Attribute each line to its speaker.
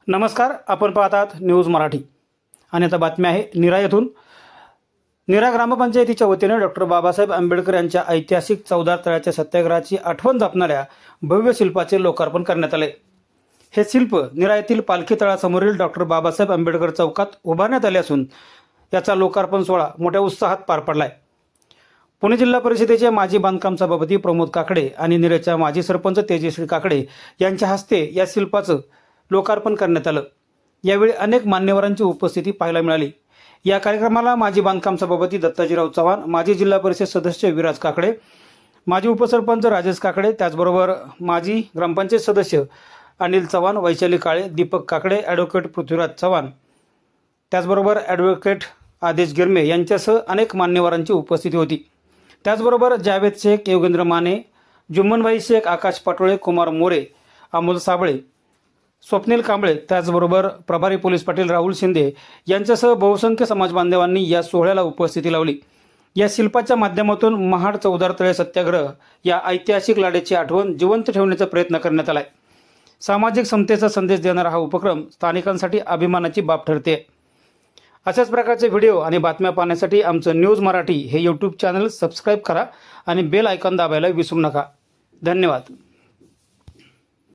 Speaker 1: नमस्कार, आपण पाहत आहात न्यूज मराठी आणि आता बातमी आहे नीरा येथून। नीरा ग्रामपंचायतीच्या वतीने डॉक्टर बाबासाहेब आंबेडकर यांच्या ऐतिहासिक चौदार तळ्याच्या सत्याग्रहाची आठवण जपणाऱ्या भव्य शिल्पाचे लोकार्पण करण्यात आले। हे शिल्प नीरा येथील पालखी तळासमोरील डॉक्टर बाबासाहेब आंबेडकर चौकात उभारण्यात आले असून याचा लोकार्पण सोहळा मोठ्या उत्साहात पार पडलाय। पुणे जिल्हा परिषदेचे माजी बांधकाम सभापती प्रमोद काकडे आणि नीरेच्या माजी सरपंच तेजश्री काकडे यांच्या हस्ते या शिल्पाचं लोकार्पण करण्यात आलं। यावेळी अनेक मान्यवरांची उपस्थिती पाहायला मिळाली। या कार्यक्रमाला माजी बांधकाम सभापती दत्ताजीराव चव्हाण, माजी जिल्हा परिषद सदस्य विराज काकडे, माजी उपसरपंच राजेश काकडे, त्याचबरोबर माजी ग्रामपंचायत सदस्य अनिल चव्हाण, वैशाली काळे, दीपक काकडे, ॲडव्होकेट पृथ्वीराज चव्हाण, त्याचबरोबर ॲडव्होकेट आदेश गिरमे यांच्यासह अनेक मान्यवरांची उपस्थिती होती। त्याचबरोबर जावेद शेख, योगेंद्र माने, जुम्मनभाई शेख, आकाश पाटोळे, कुमार मोरे, अमोल साबळे, स्वप्नील कांबळे, त्याचबरोबर प्रभारी पोलीस पाटील राहुल शिंदे यांच्यासह बहुसंख्य समाज बांधवांनी या सोहळ्याला उपस्थिती लावली। या शिल्पाच्या माध्यमातून महाड चौदार तळे सत्याग्रह या ऐतिहासिक लढ्याची आठवण जिवंत ठेवण्याचा प्रयत्न करण्यात आलाय। सामाजिक समतेचा संदेश देणारा हा उपक्रम स्थानिकांसाठी अभिमानाची बाब ठरते। अशाच प्रकारचे व्हिडिओ आणि बातम्या पाहण्यासाठी आमचं न्यूज मराठी हे यूट्यूब चॅनल सबस्क्राईब करा आणि बेल आयकॉन दाबायला विसरू नका। धन्यवाद।